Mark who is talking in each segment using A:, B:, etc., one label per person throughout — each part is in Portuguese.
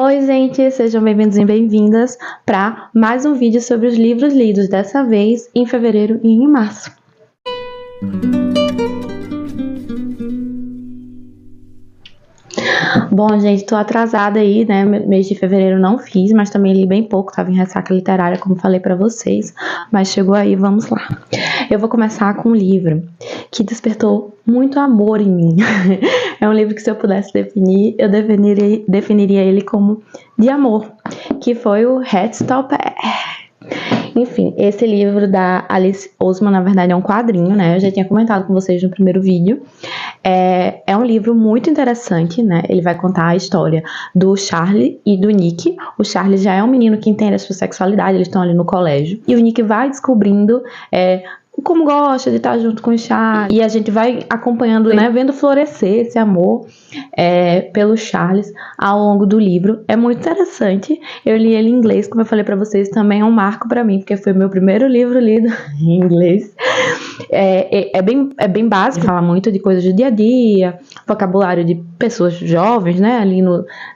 A: Oi, gente, sejam bem-vindos e bem-vindas para mais um vídeo sobre os livros lidos, dessa vez em fevereiro e em março. Bom, gente, tô atrasada aí, né? Mês de fevereiro não fiz, mas também li bem pouco, tava em ressaca literária, como falei pra vocês, mas chegou aí, vamos lá. Eu vou começar com um livro que despertou muito amor em mim. É um livro que, se eu pudesse definir, eu definiria ele como de amor, que foi o Heartstopper. Enfim, esse livro da Alice Oseman, na verdade, é um quadrinho, né? Eu já tinha comentado com vocês no primeiro vídeo. É um livro muito interessante, né? Ele vai contar a história do Charlie e do Nick. O Charlie já é um menino que entende a sua sexualidade, eles estão ali no colégio. E o Nick vai descobrindo como gosta de estar junto com o Charlie. E a gente vai acompanhando, né? Vendo florescer esse amor pelo Charles ao longo do livro. É muito interessante. Eu li ele em inglês, como eu falei pra vocês, também é um marco pra mim, porque foi meu primeiro livro lido em inglês. É bem básico, fala muito de coisas do dia a dia, vocabulário de pessoas jovens, né, ali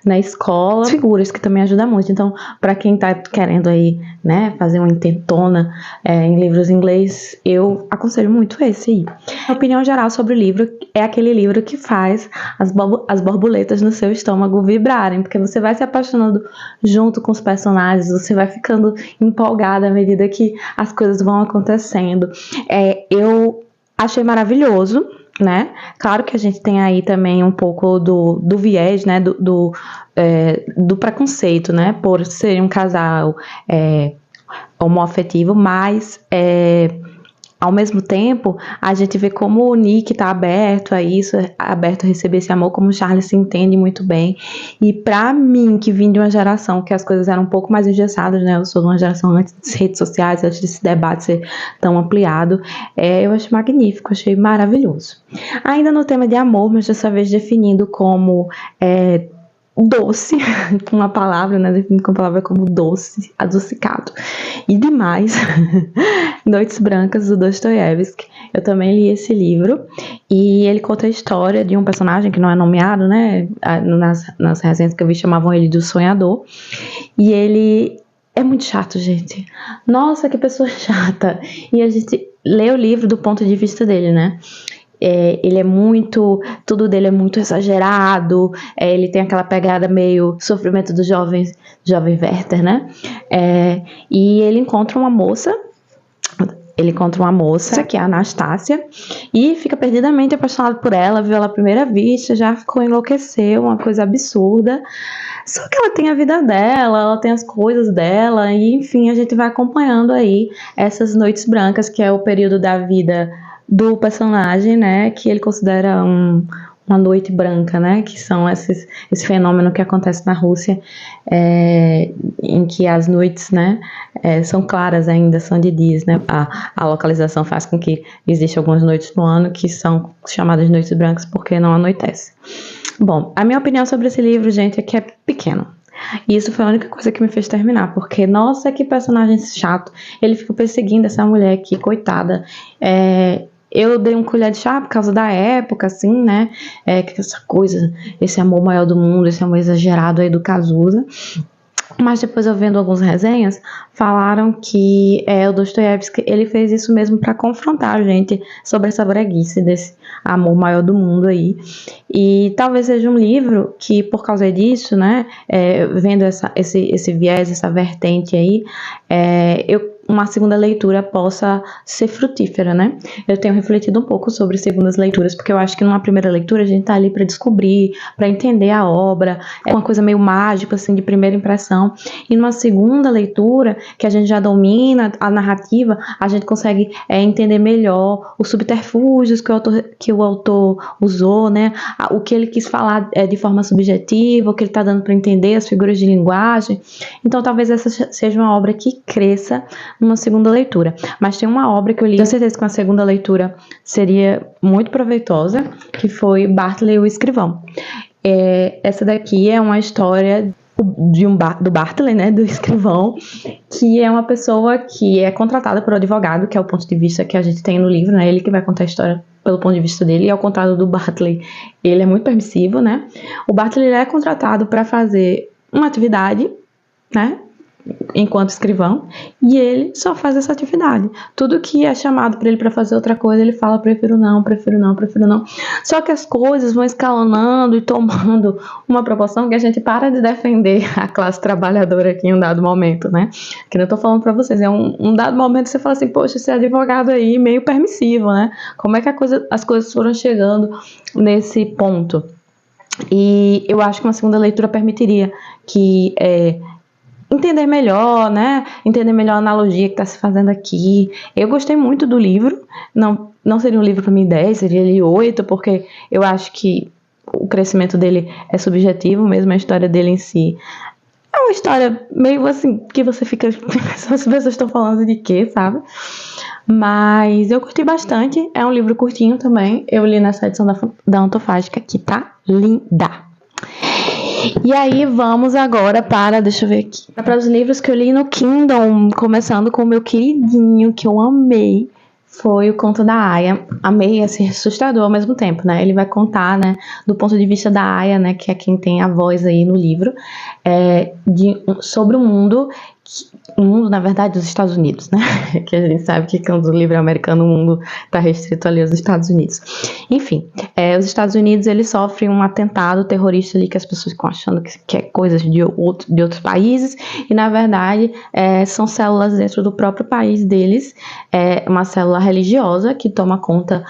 A: na escola, figuras que também ajudam muito. Então, para quem tá querendo aí, né, fazer uma intentona em livros em inglês, eu aconselho muito esse aí. A opinião geral sobre o livro é aquele livro que faz as borboletas no seu estômago vibrarem, porque você vai se apaixonando junto com os personagens, você vai ficando empolgada à medida que as coisas vão acontecendo. Eu achei maravilhoso, né? Claro que a gente tem aí também um pouco do viés, né? Do preconceito, né? Por ser um casal homoafetivo, mas ao mesmo tempo, a gente vê como o Nick tá aberto a isso, aberto a receber esse amor, como o Charlie se entende muito bem. E pra mim, que vim de uma geração que as coisas eram um pouco mais engessadas, né? Eu sou de uma geração antes das redes sociais, antes desse debate ser tão ampliado. Eu achei magnífico, achei maravilhoso. Ainda no tema de amor, mas dessa vez definindo como doce, com uma palavra, né? Definindo com a palavra como doce, adocicado. E demais, Noites Brancas, do Dostoiévski. Eu também li esse livro e ele conta a história de um personagem que não é nomeado, né? Nas resenhas que eu vi chamavam ele de Sonhador. E ele é muito chato, gente. Nossa, que pessoa chata. E a gente lê o livro do ponto de vista dele, né? Ele é muito, tudo dele é muito exagerado, ele tem aquela pegada meio sofrimento do jovem Werther, né? E ele encontra uma moça, que é a Anastácia, e fica perdidamente apaixonado por ela, viu ela à primeira vista, já enlouqueceu, uma coisa absurda. Só que ela tem a vida dela, ela tem as coisas dela, e enfim, a gente vai acompanhando aí essas noites brancas, que é o período da vida do personagem, né, que ele considera uma noite branca, né, que são esse fenômeno que acontece na Rússia, em que as noites, né, são claras ainda, são de dias, né, a localização faz com que existam algumas noites no ano que são chamadas de noites brancas porque não anoitece. Bom, a minha opinião sobre esse livro, gente, é que é pequeno. E isso foi a única coisa que me fez terminar, porque, nossa, que personagem chato. Ele fica perseguindo essa mulher aqui, coitada. Eu dei um colher de chá por causa da época, assim, né? Que essa coisa, esse amor maior do mundo, esse amor exagerado aí do Cazuza. Mas depois, eu vendo algumas resenhas, falaram que o Dostoiévski, ele fez isso mesmo para confrontar a gente sobre essa breguice desse amor maior do mundo aí. E talvez seja um livro que, por causa disso, né, vendo esse viés, essa vertente aí, uma segunda leitura possa ser frutífera, né? Eu tenho refletido um pouco sobre segundas leituras, porque eu acho que numa primeira leitura a gente tá ali para descobrir, para entender a obra, é uma coisa meio mágica, assim, de primeira impressão. E numa segunda leitura, que a gente já domina a narrativa, a gente consegue entender melhor os subterfúgios que o autor usou, né? O que ele quis falar de forma subjetiva, o que ele tá dando para entender, as figuras de linguagem. Então, talvez essa seja uma obra que cresça numa segunda leitura. Mas tem uma obra que eu li, tenho certeza que uma segunda leitura seria muito proveitosa, que foi Bartley, o Escrivão. Essa daqui é uma história do Bartley, né, do escrivão, que é uma pessoa que é contratada por um advogado, que é o ponto de vista que a gente tem no livro, né, ele que vai contar a história pelo ponto de vista dele, e ao contrário do Bartley, ele é muito permissivo, né. O Bartley, ele é contratado para fazer uma atividade, né, enquanto escrivão, e ele só faz essa atividade. Tudo que é chamado para ele para fazer outra coisa, ele fala prefiro não, prefiro não, prefiro não. Só que as coisas vão escalonando e tomando uma proporção que a gente para de defender a classe trabalhadora aqui em um dado momento, né? Que eu tô falando para vocês, é um dado momento você fala assim, poxa, esse advogado aí meio permissivo, né? Como é que as coisas foram chegando nesse ponto? E eu acho que uma segunda leitura permitiria que entender melhor, né? Entender melhor a analogia que está se fazendo aqui. Eu gostei muito do livro. Não seria um livro para mim 10, seria ali 8, porque eu acho que o crescimento dele é subjetivo, mesmo a história dele em si. É uma história meio assim, que você fica... As pessoas estão falando de quê, sabe? Mas eu curti bastante. É um livro curtinho também. Eu li nessa edição da Antofágica, que tá linda. E aí vamos agora deixa eu ver aqui, para os livros que eu li no Kindle, começando com o meu queridinho, que eu amei, foi o Conto da Aya. Amei, assim, assustador ao mesmo tempo, né? Ele vai contar, né, do ponto de vista da Aya, né, que é quem tem a voz aí no livro, sobre o mundo, na verdade, dos Estados Unidos, né? Que a gente sabe que quando o livro é americano, o mundo está restrito ali aos Estados Unidos. Enfim, os Estados Unidos, eles sofrem um atentado terrorista ali que as pessoas ficam achando que é coisas de outros países, e na verdade são células dentro do próprio país deles, uma célula religiosa que toma conta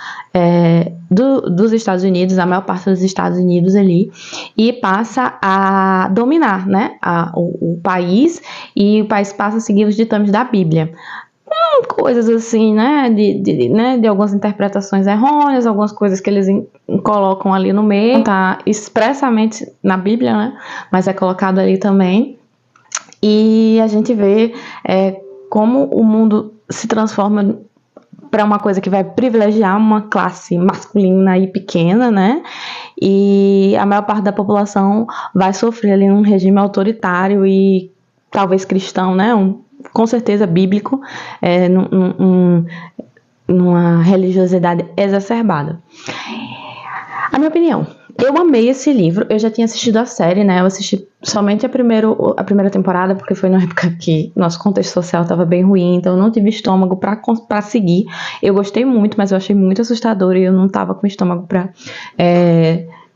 A: dos Estados Unidos, a maior parte dos Estados Unidos ali, e passa a dominar, né, o país, e o país passa a seguir os ditames da Bíblia. Coisas assim, né, de algumas interpretações errôneas, algumas coisas que eles colocam ali no meio, tá expressamente na Bíblia, né, mas é colocado ali também, e a gente vê como o mundo se transforma para uma coisa que vai privilegiar uma classe masculina e pequena, né, e a maior parte da população vai sofrer ali num regime autoritário e talvez cristão, né, com certeza bíblico, numa religiosidade exacerbada. A minha opinião, eu amei esse livro. Eu já tinha assistido a série, né? Eu assisti somente a primeira temporada, porque foi na época que nosso contexto social estava bem ruim, então eu não tive estômago para seguir. Eu gostei muito, mas eu achei muito assustador e eu não estava com estômago para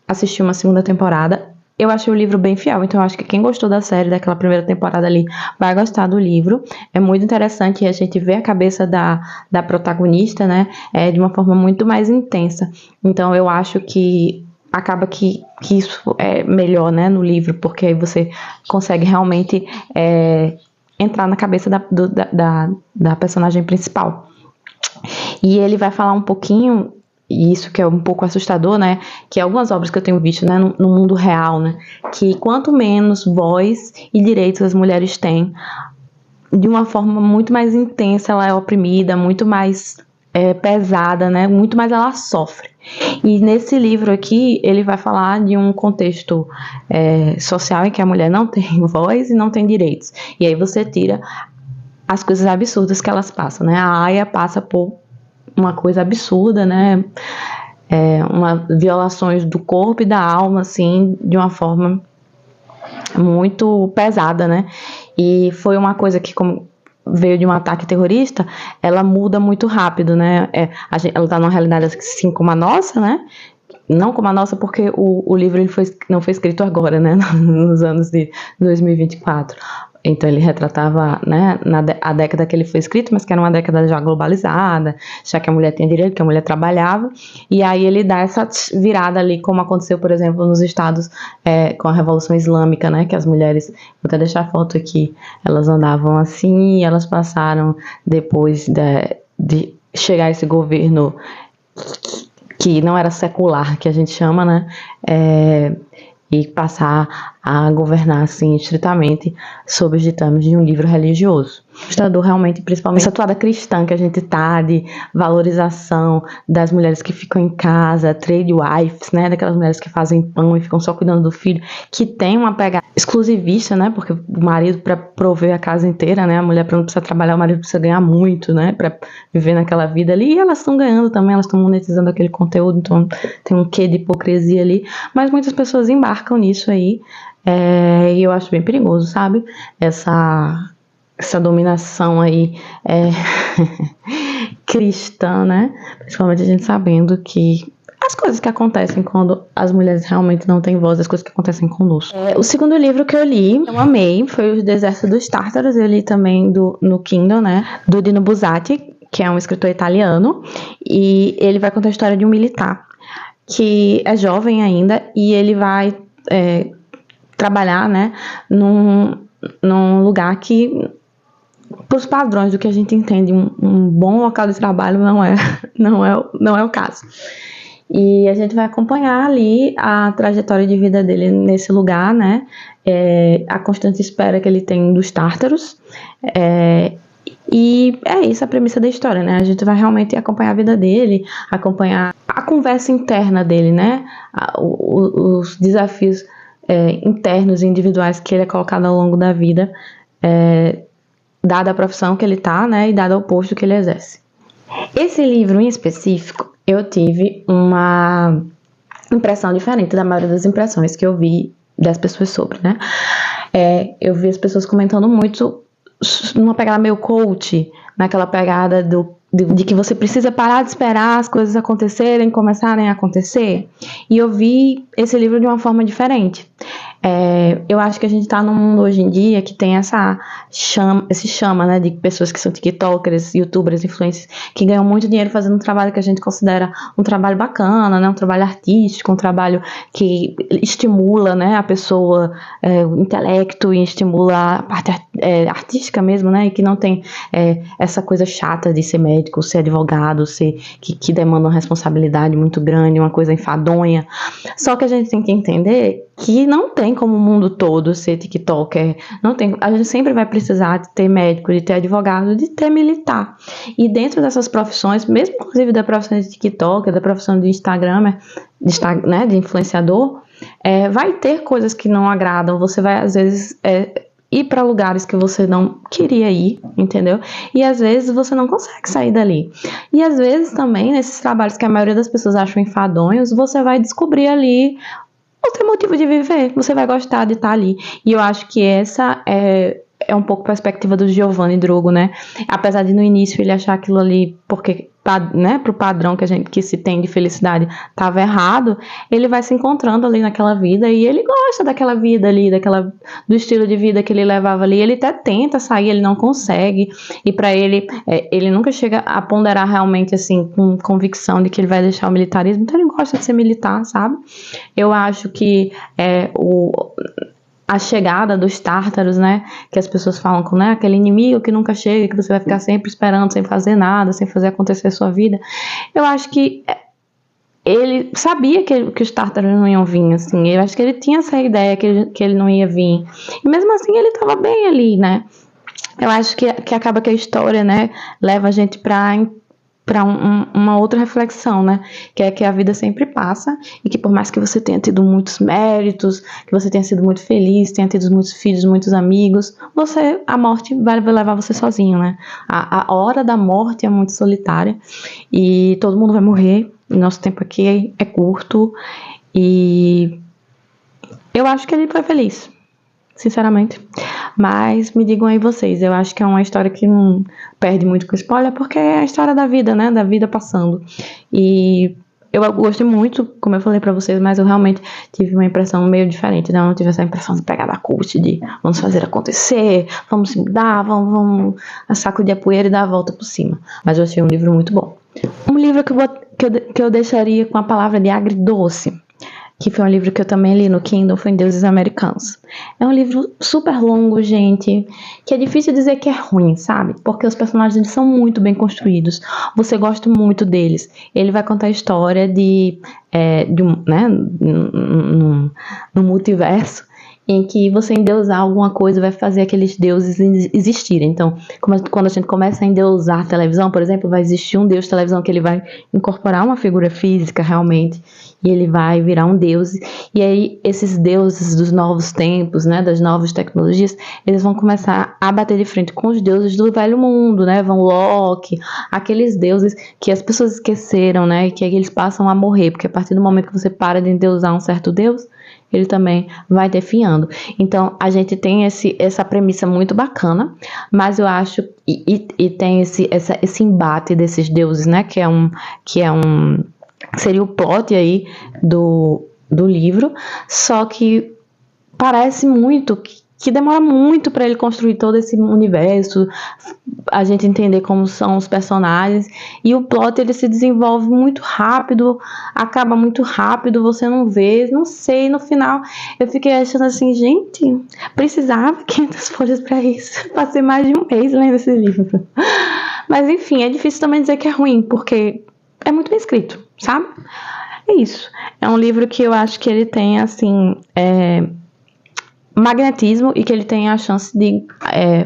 A: assistir uma segunda temporada. Eu achei o livro bem fiel, então eu acho que quem gostou da série, daquela primeira temporada ali, vai gostar do livro. É muito interessante e a gente vê a cabeça da protagonista, né, de uma forma muito mais intensa. Então eu acho que acaba que isso é melhor, né, no livro, porque aí você consegue realmente entrar na cabeça da personagem principal. E ele vai falar um pouquinho, e isso que é um pouco assustador, né, que algumas obras que eu tenho visto, né, no mundo real, né, que quanto menos voz e direitos as mulheres têm, de uma forma muito mais intensa ela é oprimida, muito mais pesada, né, muito mais ela sofre. E nesse livro aqui, ele vai falar de um contexto social em que a mulher não tem voz e não tem direitos. E aí você tira as coisas absurdas que elas passam, né, a Aya passa por uma coisa absurda, né? Violações do corpo e da alma, assim, de uma forma muito pesada, né? E foi uma coisa que, como veio de um ataque terrorista, ela muda muito rápido, né? Ela tá numa realidade assim como a nossa, né? Não como a nossa, porque o livro não foi escrito agora, né? Nos anos de 2024. Então ele retratava, né, a década que ele foi escrito, mas que era uma década já globalizada, já que a mulher tinha direito, que a mulher trabalhava, e aí ele dá essa virada ali, como aconteceu, por exemplo, nos estados com a Revolução Islâmica, né, que as mulheres, vou até deixar a foto aqui, elas andavam assim, e elas passaram depois de chegar esse governo que não era secular, que a gente chama, né, e passar a governar assim estritamente sob os ditames de um livro religioso. Assustador realmente, principalmente essa toada cristã que a gente tá, de valorização das mulheres que ficam em casa, trade wives, né, daquelas mulheres que fazem pão e ficam só cuidando do filho, que tem uma pegada exclusivista, né, porque o marido para prover a casa inteira, né, a mulher não precisa trabalhar, o marido precisa ganhar muito, né, para viver naquela vida ali, e elas estão ganhando também, elas estão monetizando aquele conteúdo, então tem um quê de hipocrisia ali, mas muitas pessoas embarcam nisso aí, E eu acho bem perigoso, sabe? Essa dominação aí cristã, né? Principalmente a gente sabendo que as coisas que acontecem quando as mulheres realmente não têm voz, as coisas que acontecem conosco. O segundo livro que eu li, eu amei, foi O Deserto dos Tártaros. Eu li também no Kindle, né? Do Dino Buzzati, que é um escritor italiano, e ele vai contar a história de um militar que é jovem ainda e ele vai trabalhar, né, num lugar que, para os padrões do que a gente entende, um bom local de trabalho não é o caso. E a gente vai acompanhar ali a trajetória de vida dele nesse lugar, né? A constante espera que ele tem dos tártaros. E é isso a premissa da história, né? A gente vai realmente acompanhar a vida dele, acompanhar a conversa interna dele, né? Os desafios internos e individuais que ele é colocado ao longo da vida, dada a profissão que ele tá, né? E dado o posto que ele exerce. Esse livro em específico, eu tive uma impressão diferente da maioria das impressões que eu vi das pessoas sobre, né? Eu vi as pessoas comentando muito numa pegada meio coach, naquela pegada de que você precisa parar de esperar as coisas acontecerem, começarem a acontecer. E eu vi esse livro de uma forma diferente. Eu acho que a gente está num mundo hoje em dia que tem esse chama, né, de pessoas que são tiktokers, youtubers, influencers, que ganham muito dinheiro fazendo um trabalho que a gente considera um trabalho bacana, né, um trabalho artístico, um trabalho que estimula, né, a pessoa, o intelecto, e estimula a parte artística mesmo, né, e que não tem essa coisa chata de ser médico, ser advogado, que demanda uma responsabilidade muito grande, uma coisa enfadonha. Só que a gente tem que entender que não tem como o mundo todo ser tiktoker, não tem, a gente sempre vai precisar de ter médico, de ter advogado, de ter militar. E dentro dessas profissões, mesmo inclusive da profissão de tiktoker, da profissão de instagramer, né, de influenciador, vai ter coisas que não agradam, você vai às vezes ir para lugares que você não queria ir, entendeu? E às vezes você não consegue sair dali. E às vezes também, nesses trabalhos que a maioria das pessoas acham enfadonhos, você vai descobrir ali outro motivo de viver, você vai gostar de estar ali. E eu acho que essa é um pouco a perspectiva do Giovanni Drogo, né? Apesar de no início ele achar aquilo ali, porque, né, pro padrão que se tem de felicidade estava errado, ele vai se encontrando ali naquela vida e ele gosta daquela vida ali, do estilo de vida que ele levava ali. Ele até tenta sair, ele não consegue, e para ele, ele nunca chega a ponderar realmente assim, com convicção de que ele vai deixar o militarismo, então ele gosta de ser militar, sabe? Eu acho que a chegada dos tártaros, né, que as pessoas falam com, né, aquele inimigo que nunca chega, que você vai ficar sempre esperando, sem fazer nada, sem fazer acontecer a sua vida. Eu acho que ele sabia que os tártaros não iam vir, assim, eu acho que ele tinha essa ideia que ele não ia vir, e mesmo assim ele estava bem ali, né. Eu acho que acaba que a história, né, leva a gente para uma outra reflexão, né? Que é que a vida sempre passa e que por mais que você tenha tido muitos méritos, que você tenha sido muito feliz, tenha tido muitos filhos, muitos amigos, a morte vai levar você sozinho, né? A hora da morte é muito solitária e todo mundo vai morrer. E nosso tempo aqui é curto e eu acho que ele foi feliz, sinceramente. Mas me digam aí vocês, eu acho que é uma história que não perde muito com spoiler, porque é a história da vida, né, da vida passando. E eu gostei muito, como eu falei pra vocês, mas eu realmente tive uma impressão meio diferente, né, eu não tive essa impressão de pegar da cult, de vamos fazer acontecer, vamos se mudar, vamos sacudir a poeira e dar a volta por cima. Mas eu achei um livro muito bom. Um livro que eu deixaria com a palavra de agridoce, que foi um livro que eu também li no Kindle, foi Em Deuses Americanos. É um livro super longo, gente, que é difícil dizer que é ruim, sabe? Porque os personagens eles são muito bem construídos, você gosta muito deles. Ele vai contar a história de né, no multiverso, em que você endeusar alguma coisa vai fazer aqueles deuses existirem. Então, quando a gente começa a endeusar televisão, por exemplo, vai existir um deus de televisão que ele vai incorporar uma figura física realmente, e ele vai virar um deus. E aí, esses deuses dos novos tempos, né, das novas tecnologias, eles vão começar a bater de frente com os deuses do velho mundo, né, Van Loki, aqueles deuses que as pessoas esqueceram, né, e que eles passam a morrer, porque a partir do momento que você para de endeusar um certo deus, ele também vai definhando. Então, a gente tem essa premissa muito bacana, mas eu acho, e tem esse embate desses deuses, né, seria o plot aí do livro, só que parece muito que demora muito para ele construir todo esse universo, a gente entender como são os personagens, e o plot ele se desenvolve muito rápido, acaba muito rápido, você não vê, não sei, no final eu fiquei achando assim, gente, precisava 500 folhas para isso, passei mais de um mês lendo esse livro, mas enfim, é difícil também dizer que é ruim, porque é muito bem escrito, sabe? É isso, é um livro que eu acho que ele tem, assim, magnetismo e que ele tem a chance de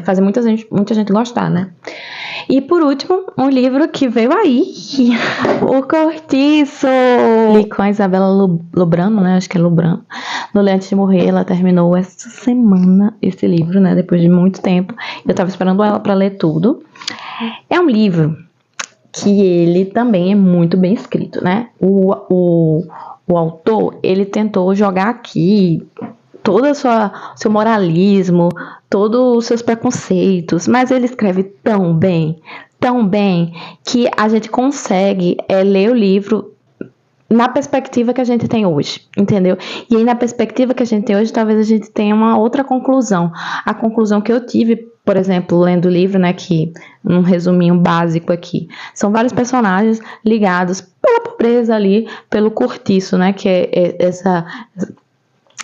A: fazer muita gente gostar, né? E por último, um livro que veio aí, O Cortiço, li com a Isabela Lubrano, né? Acho que é Lubrano. No Ler Antes de Morrer, ela terminou essa semana esse livro, né? Depois de muito tempo. Eu tava esperando ela para ler tudo. É um livro que ele também é muito bem escrito, né? O autor, ele tentou jogar aqui todo o seu moralismo, todos os seus preconceitos, mas ele escreve tão bem, que a gente consegue ler o livro na perspectiva que a gente tem hoje, entendeu? E aí na perspectiva que a gente tem hoje, talvez a gente tenha uma outra conclusão. A conclusão que eu tive, por exemplo, lendo o livro, né, que um resuminho básico aqui, são vários personagens ligados pela pobreza ali, pelo cortiço, né, que é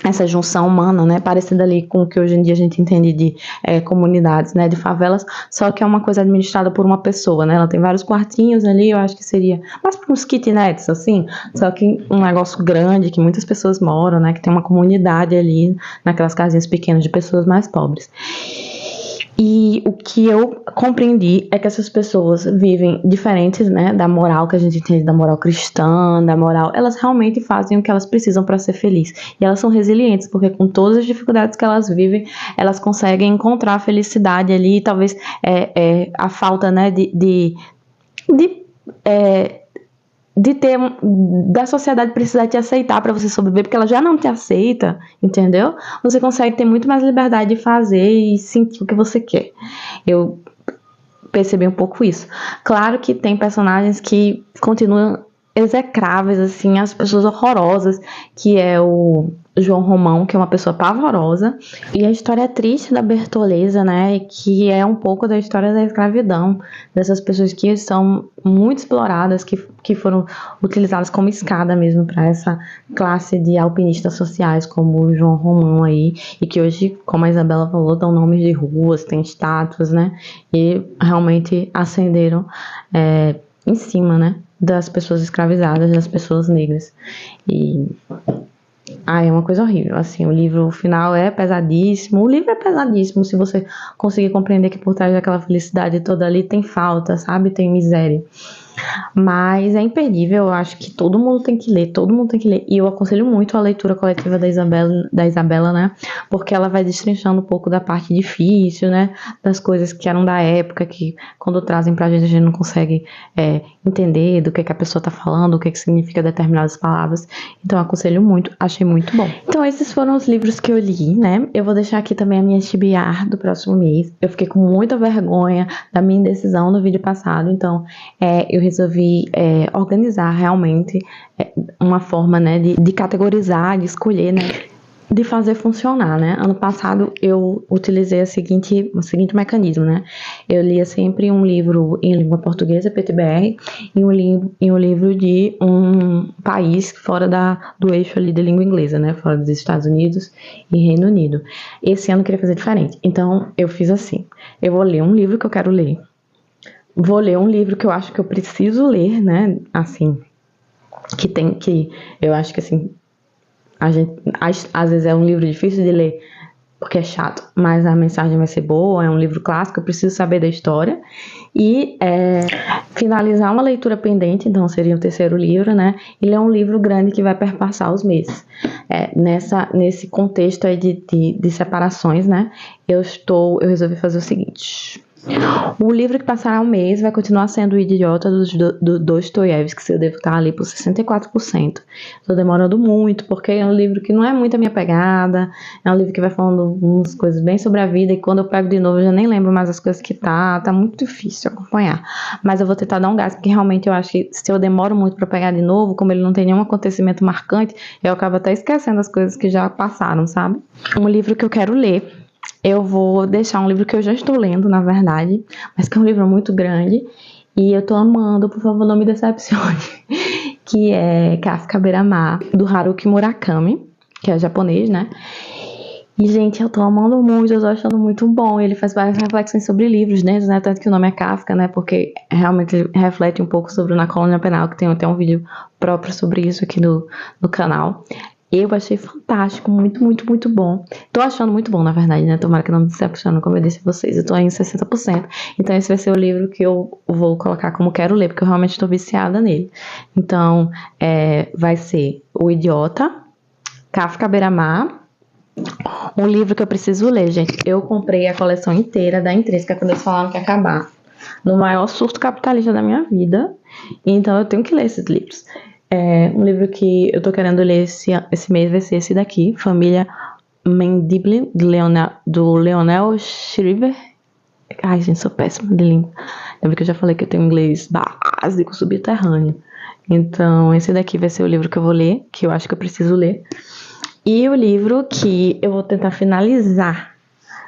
A: essa junção humana, né, parecida ali com o que hoje em dia a gente entende de comunidades, né, de favelas, só que é uma coisa administrada por uma pessoa, né, ela tem vários quartinhos ali, eu acho que seria mais para uns kitnets, assim, só que um negócio grande, que muitas pessoas moram, né, que tem uma comunidade ali, naquelas casinhas pequenas de pessoas mais pobres. E o que eu compreendi é que essas pessoas vivem diferentes, né, da moral que a gente entende, da moral cristã, da moral, elas realmente fazem o que elas precisam para ser felizes. E elas são resilientes, porque com todas as dificuldades que elas vivem, elas conseguem encontrar a felicidade ali, talvez a falta, né, da sociedade precisar te aceitar para você sobreviver, porque ela já não te aceita, entendeu? Você consegue ter muito mais liberdade de fazer e sentir o que você quer. Eu percebi um pouco isso. Claro que tem personagens que continuam execráveis, assim, as pessoas horrorosas, que é o João Romão, que é uma pessoa pavorosa, e a história triste da Bertoleza, né, que é um pouco da história da escravidão, dessas pessoas que são muito exploradas, que foram utilizadas como escada mesmo para essa classe de alpinistas sociais, como o João Romão aí, e que hoje, como a Isabela falou, dão nomes de ruas, tem estátuas, né, e realmente ascenderam em cima, né, das pessoas escravizadas, das pessoas negras. E é uma coisa horrível, assim, o livro final é pesadíssimo, o livro é pesadíssimo se você conseguir compreender que por trás daquela felicidade toda ali tem falta, sabe, tem miséria. Mas é imperdível, eu acho que todo mundo tem que ler, e eu aconselho muito a leitura coletiva da Isabela, né, porque ela vai destrinchando um pouco da parte difícil, né, das coisas que eram da época, que quando trazem pra gente a gente não consegue entender do que a pessoa tá falando, o que significa determinadas palavras, então eu aconselho muito, achei muito bom. Então esses foram os livros que eu li, né, eu vou deixar aqui também a minha TBR do próximo mês, eu fiquei com muita vergonha da minha indecisão no vídeo passado, então eu resolvi organizar realmente uma forma, né, de categorizar, de escolher, né, de fazer funcionar, né. Ano passado eu utilizei o seguinte mecanismo, né. Eu lia sempre um livro em língua portuguesa, PTBR, e um livro de um país fora do eixo ali de língua inglesa, né, fora dos Estados Unidos e Reino Unido. Esse ano eu queria fazer diferente, então eu fiz assim, eu vou ler um livro que eu quero ler, vou ler um livro que eu acho que eu preciso ler, né, assim, que eu acho que, assim, às vezes é um livro difícil de ler, porque é chato, mas a mensagem vai ser boa, é um livro clássico, eu preciso saber da história, e finalizar uma leitura pendente, então seria o terceiro livro, né, ele é um livro grande que vai perpassar os meses. Nesse contexto aí de separações, né, eu resolvi fazer o seguinte: O livro que passará um mês vai continuar sendo O Idiota do Dostoiévski, que eu devo estar ali por 64%. Estou demorando muito, porque é um livro que não é muito a minha pegada, é um livro que vai falando umas coisas bem sobre a vida, e quando eu pego de novo eu já nem lembro mais as coisas que tá muito difícil acompanhar. Mas eu vou tentar dar um gás, porque realmente eu acho que se eu demoro muito para pegar de novo, como ele não tem nenhum acontecimento marcante, eu acabo até esquecendo as coisas que já passaram, sabe? Um livro que eu quero ler, eu vou deixar um livro que eu já estou lendo, na verdade, mas que é um livro muito grande e eu tô amando, por favor, não me decepcione, que é Kafka Beira-Mar, do Haruki Murakami, que é japonês, né? E, gente, eu tô amando muito, eu tô achando muito bom. Ele faz várias reflexões sobre livros, né? Tanto que o nome é Kafka, né? Porque realmente ele reflete um pouco sobre o Na Colônia Penal, que tem até um vídeo próprio sobre isso aqui no canal. Eu achei fantástico, muito, muito, muito bom. Tô achando muito bom, na verdade, né? Tomara que não me decepcione, como eu disse a vocês. Eu tô aí em 60%. Então esse vai ser o livro que eu vou colocar como quero ler, porque eu realmente tô viciada nele. Então, vai ser O Idiota, Kafka Beira-Mar. Um livro que eu preciso ler, gente. Eu comprei a coleção inteira da Intrínseca quando eles falaram que ia acabar. No maior surto capitalista da minha vida. Então eu tenho que ler esses livros. Um livro que eu tô querendo ler esse mês vai ser esse daqui, Família Mendible, do Leonel Shriver. Ai, gente, sou péssima de língua. Lembra que eu já falei que eu tenho inglês básico, subterrâneo. Então, esse daqui vai ser o livro que eu vou ler, que eu acho que eu preciso ler. E o livro que eu vou tentar finalizar,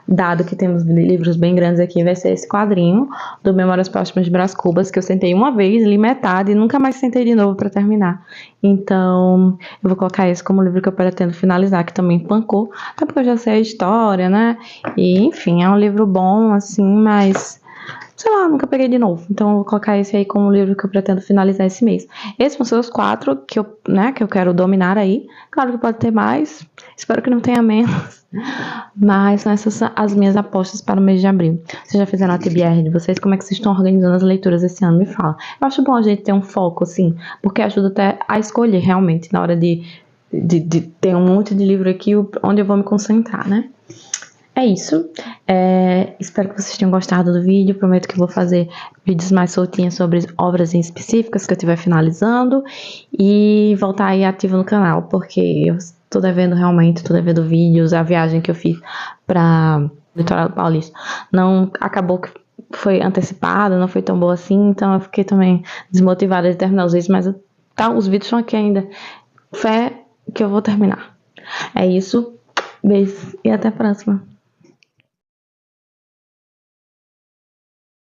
A: dado que temos livros bem grandes aqui, vai ser esse quadrinho do Memórias Póstumas de Brás Cubas, que eu sentei uma vez, li metade e nunca mais sentei de novo para terminar. Então, eu vou colocar esse como livro que eu pretendo finalizar, que também pancou, até porque eu já sei a história, né? E, enfim, é um livro bom, assim, mas sei lá, nunca peguei de novo. Então eu vou colocar esse aí como livro que eu pretendo finalizar esse mês. Esses vão ser os 4 que eu quero dominar aí. Claro que pode ter mais, espero que não tenha menos. Mas são essas as minhas apostas para o mês de abril. Vocês já fizeram a TBR de vocês? Como é que vocês estão organizando as leituras esse ano? Me fala. Eu acho bom a gente ter um foco, assim, porque ajuda até a escolher realmente, na hora de ter um monte de livro aqui, onde eu vou me concentrar, né? É isso. Espero que vocês tenham gostado do vídeo. Prometo que vou fazer vídeos mais soltinhos sobre obras em específicas que eu estiver finalizando e voltar aí ativa no canal, porque eu tô devendo vídeos. A viagem que eu fiz para Litoral Paulista não acabou que foi antecipada, não foi tão boa assim, então eu fiquei também desmotivada de terminar os vídeos, mas os vídeos estão aqui ainda. Fé que eu vou terminar. É isso. Beijo e até a próxima.